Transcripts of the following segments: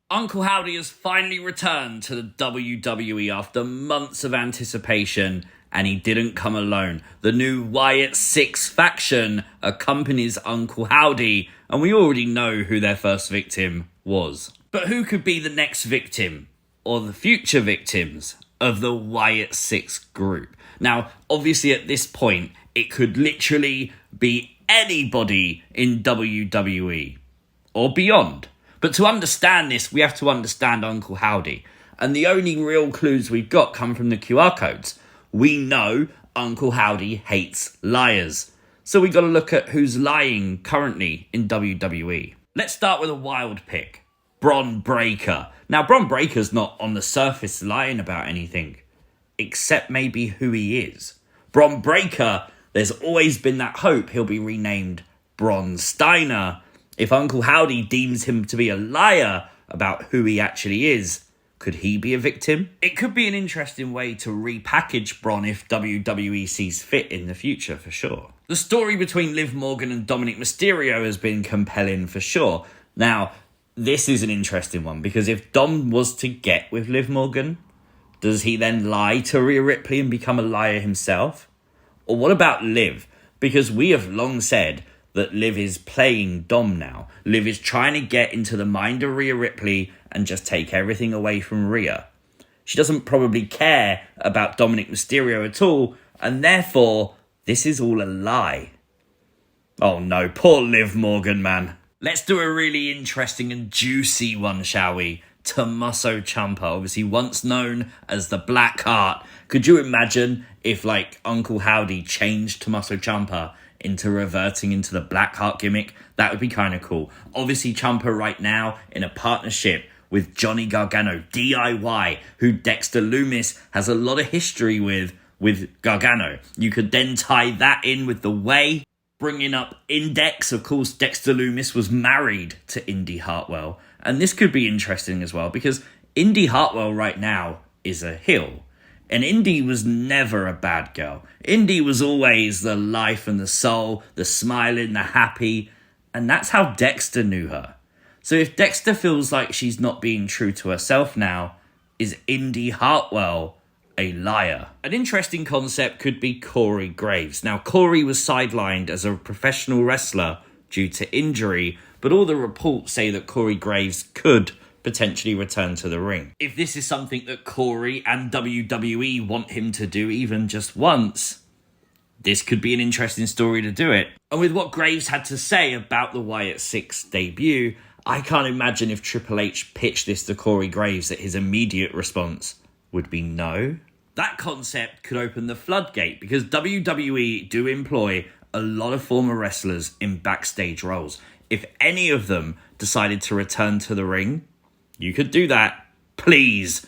Uncle Howdy has finally returned to the WWE after months of anticipation, and he didn't come alone. The new Wyatt Sicks faction accompanies Uncle Howdy, and we already know who their first victim was. But who could be the next victim, or the future victims, of the Wyatt Sicks group? Now, obviously at this point, it could literally be anybody in WWE, or beyond. But to understand this, we have to understand Uncle Howdy. And the only real clues we've got come from the QR codes. We know Uncle Howdy hates liars. So we got to look at who's lying currently in WWE. Let's start with a wild pick. Bron Breakker. Now, Bron Breakker's not on the surface lying about anything, except maybe who he is. Bron Breakker, there's always been that hope he'll be renamed Bron Steiner. If Uncle Howdy deems him to be a liar about who he actually is, could he be a victim? It could be an interesting way to repackage Bron if WWE sees fit in the future, for sure. The story between Liv Morgan and Dominik Mysterio has been compelling, for sure. Now, this is an interesting one, because if Dom was to get with Liv Morgan, does he then lie to Rhea Ripley and become a liar himself? Or what about Liv? Because we have long said that Liv is playing Dom now. Liv is trying to get into the mind of Rhea Ripley and just take everything away from Rhea. She doesn't probably care about Dominik Mysterio at all, and therefore, this is all a lie. Oh no, poor Liv Morgan, man. Let's do a really interesting and juicy one, shall we? Tommaso Ciampa, obviously once known as the Black Heart. Could you imagine if, Uncle Howdy changed Tommaso Ciampa into reverting into the Black Heart gimmick? That would be kind of cool. Obviously, Ciampa right now in a partnership with Johnny Gargano, DIY, who Dexter Lumis has a lot of history with Gargano. You could then tie that in with the way, bringing up Index. Of course, Dexter Lumis was married to Indi Hartwell. And this could be interesting as well, because Indi Hartwell right now is a heel. And Indi was never a bad girl. Indi was always the life and the soul, the smiling, the happy. And that's how Dexter knew her. So if Dexter feels like she's not being true to herself now, is Indi Hartwell a liar? An interesting concept could be Corey Graves. Now, Corey was sidelined as a professional wrestler due to injury, but all the reports say that Corey Graves could potentially return to the ring. If this is something that Corey and WWE want him to do even just once, this could be an interesting story to do it. And with what Graves had to say about the Wyatt Sicks debut, I can't imagine if Triple H pitched this to Corey Graves that his immediate response would be no. That concept could open the floodgate, because WWE do employ a lot of former wrestlers in backstage roles. If any of them decided to return to the ring, you could do that. Please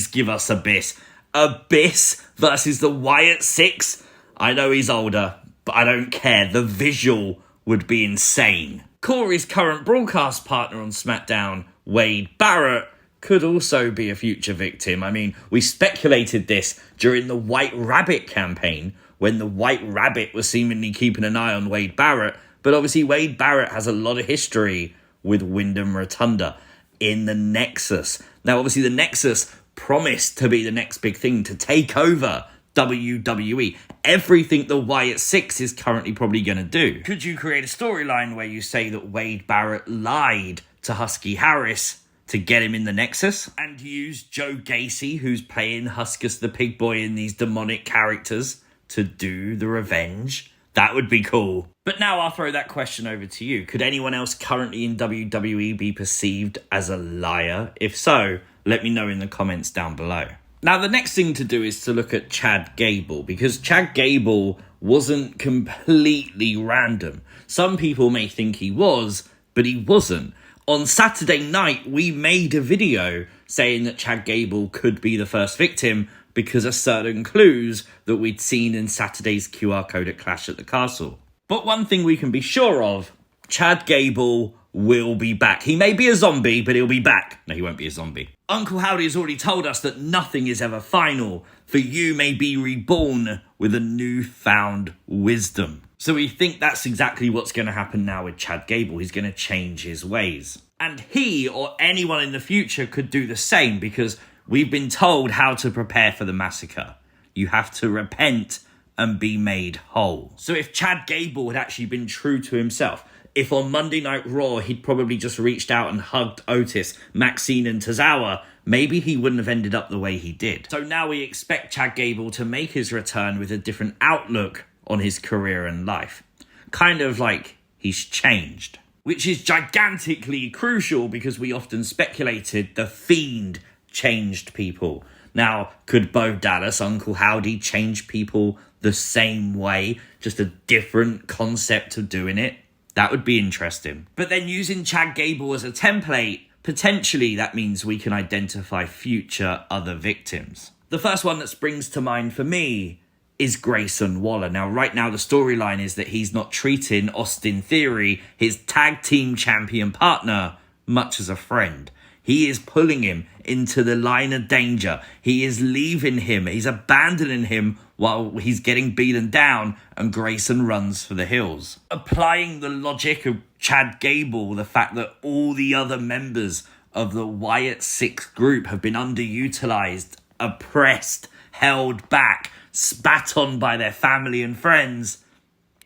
give us Abyss. Abyss versus the Wyatt Sicks. I know he's older, but I don't care. The visual would be insane. Corey's current broadcast partner on SmackDown, Wade Barrett, could also be a future victim. I mean, we speculated this during the White Rabbit campaign, when the White Rabbit was seemingly keeping an eye on Wade Barrett. But obviously Wade Barrett has a lot of history with Wyndham Rotunda in the Nexus. Now, obviously, the Nexus promised to be the next big thing to take over WWE. Everything the Wyatt Sicks is currently probably going to do. Could you create a storyline where you say that Wade Barrett lied to Husky Harris to get him in the Nexus, and use Joe Gacy, who's playing Huskus the Pig Boy in these demonic characters, to do the revenge? That would be cool. But now I'll throw that question over to you. Could anyone else currently in WWE be perceived as a liar? If so, let me know in the comments down below. Now, the next thing to do is to look at Chad Gable, because Chad Gable wasn't completely random. Some people may think he was, but he wasn't. On Saturday night, we made a video saying that Chad Gable could be the first victim because of certain clues that we'd seen in Saturday's QR code at Clash at the Castle. But one thing we can be sure of, Chad Gable will be back. He may be a zombie, but he'll be back. No, he won't be a zombie. Uncle Howdy has already told us that nothing is ever final, for you may be reborn with a newfound wisdom. So we think that's exactly what's going to happen now with Chad Gable. He's going to change his ways. And he or anyone in the future could do the same, because we've been told how to prepare for the massacre. You have to repent and be made whole. So if Chad Gable had actually been true to himself, if on Monday Night Raw he'd probably just reached out and hugged Otis, Maxine and Tozawa, maybe he wouldn't have ended up the way he did. So now we expect Chad Gable to make his return with a different outlook on his career and life. Kind of like he's changed. Which is gigantically crucial, because we often speculated the Fiend changed people. Now, could Bo Dallas, Uncle Howdy, change people the same way? Just a different concept of doing it? That would be interesting. But then using Chad Gable as a template, potentially that means we can identify future other victims. The first one that springs to mind for me is Grayson Waller. Now, right now, the storyline is that he's not treating Austin Theory, his tag team champion partner, much as a friend. He is pulling him into the line of danger. He is leaving him. He's abandoning him while he's getting beaten down, and Grayson runs for the hills. Applying the logic of Chad Gable, the fact that all the other members of the Wyatt Sicks group have been underutilized, oppressed, held back, spat on by their family and friends,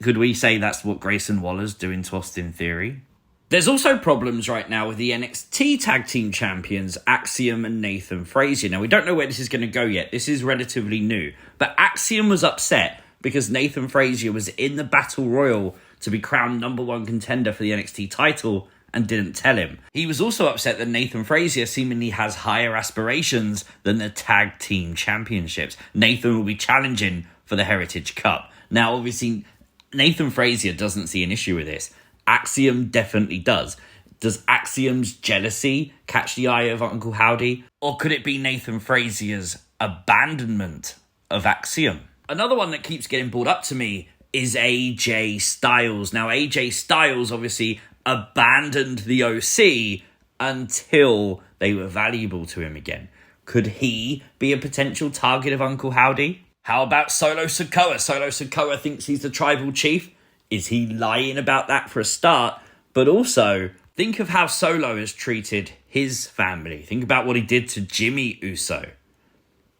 could we say that's what Grayson Waller's doing to Austin Theory? There's also problems right now with the NXT Tag Team Champions, Axiom and Nathan Frazier. Now, we don't know where this is going to go yet. This is relatively new. But Axiom was upset because Nathan Frazier was in the Battle Royal to be crowned #1 contender for the NXT title and didn't tell him. He was also upset that Nathan Frazier seemingly has higher aspirations than the Tag Team Championships. Nathan will be challenging for the Heritage Cup. Now, obviously, Nathan Frazier doesn't see an issue with this. Axiom definitely does. Does Axiom's jealousy catch the eye of Uncle Howdy? Or could it be Nathan Frazier's abandonment of Axiom? Another one that keeps getting brought up to me is AJ Styles. Now, AJ Styles obviously abandoned the OC until they were valuable to him again. Could he be a potential target of Uncle Howdy? How about Solo Sikoa? Solo Sikoa thinks he's the tribal chief. Is he lying about that for a start? But also, think of how Solo has treated his family. Think about what he did to Jimmy Uso.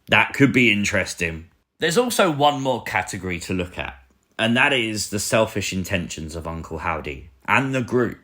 That could be interesting. There's also one more category to look at, and that is the selfish intentions of Uncle Howdy and the group.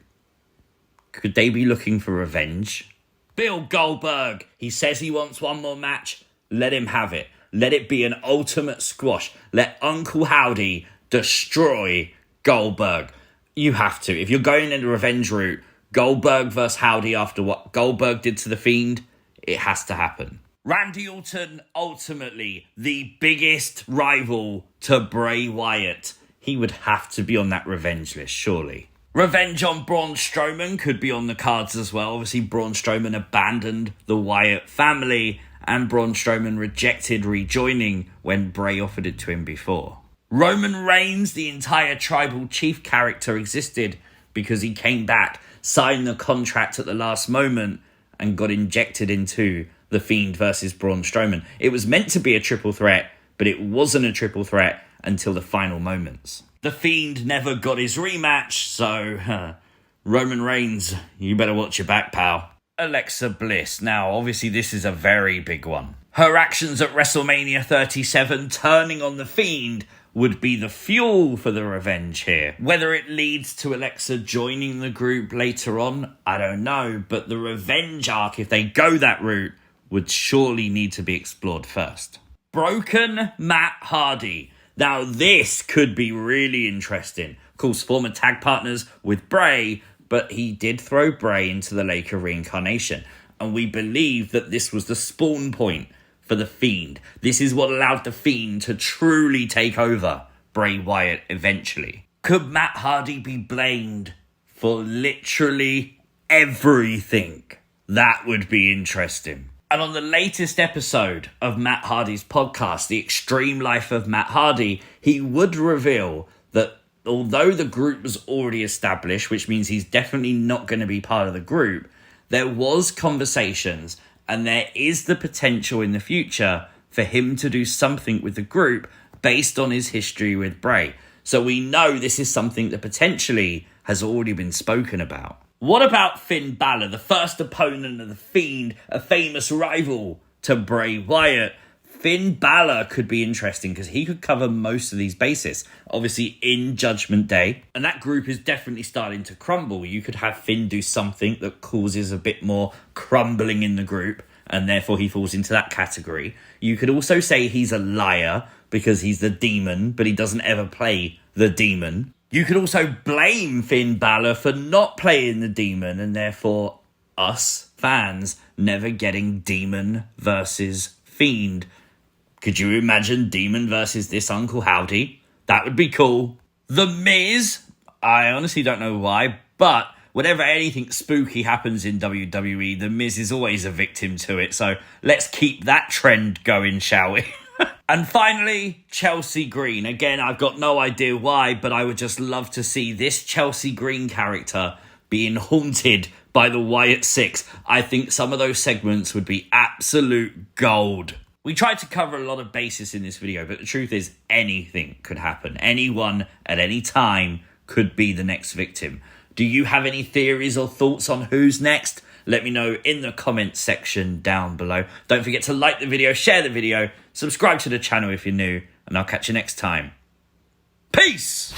Could they be looking for revenge? Bill Goldberg, he says he wants one more match. Let him have it. Let it be an ultimate squash. Let Uncle Howdy destroy Goldberg. You have to. If you're going in the revenge route, Goldberg versus Howdy after what Goldberg did to The Fiend, it has to happen. Randy Orton, ultimately the biggest rival to Bray Wyatt. He would have to be on that revenge list, surely. Revenge on Braun Strowman could be on the cards as well. Obviously, Braun Strowman abandoned the Wyatt family, and Braun Strowman rejected rejoining when Bray offered it to him before. Roman Reigns, the entire tribal chief character, existed because he came back, signed the contract at the last moment, and got injected into The Fiend versus Braun Strowman. It was meant to be a triple threat, but it wasn't a triple threat until the final moments. The Fiend never got his rematch, so Roman Reigns, you better watch your back, pal. Alexa Bliss. Now, obviously, this is a very big one. Her actions at WrestleMania 37, turning on The Fiend, would be the fuel for the revenge here. Whether it leads to Alexa joining the group later on, I don't know. But the revenge arc, if they go that route, would surely need to be explored first. Broken Matt Hardy. Now, this could be really interesting. Of course, former tag partners with Bray, but he did throw Bray into the lake of reincarnation. And we believe that this was the spawn point for The Fiend. This is what allowed The Fiend to truly take over Bray Wyatt eventually. Could Matt Hardy be blamed for literally everything? That would be interesting. And on the latest episode of Matt Hardy's podcast, The Extreme Life of Matt Hardy, he would reveal that although the group was already established, which means he's definitely not going to be part of the group, there was conversations and there is the potential in the future for him to do something with the group based on his history with Bray. So we know this is something that potentially has already been spoken about. What about Finn Balor, the first opponent of the Fiend, a famous rival to Bray Wyatt? Finn Balor could be interesting because he could cover most of these bases. Obviously in Judgment Day, and that group is definitely starting to crumble. You could have Finn do something that causes a bit more crumbling in the group, and therefore he falls into that category. You could also say he's a liar because he's the demon, but he doesn't ever play the demon. You could also blame Finn Balor for not playing the demon, and therefore us fans never getting Demon versus Fiend. Could you imagine Demon versus this Uncle Howdy? That would be cool. The Miz, I honestly don't know why, but whenever anything spooky happens in WWE, The Miz is always a victim to it. So let's keep that trend going, shall we? And finally, Chelsea Green. Again, I've got no idea why, but I would just love to see this Chelsea Green character being haunted by the Wyatt Sicks. I think some of those segments would be absolute gold. We tried to cover a lot of bases in this video, but the truth is anything could happen. Anyone at any time could be the next victim. Do you have any theories or thoughts on who's next? Let me know in the comments section down below. Don't forget to like the video, share the video, subscribe to the channel if you're new, and I'll catch you next time. Peace!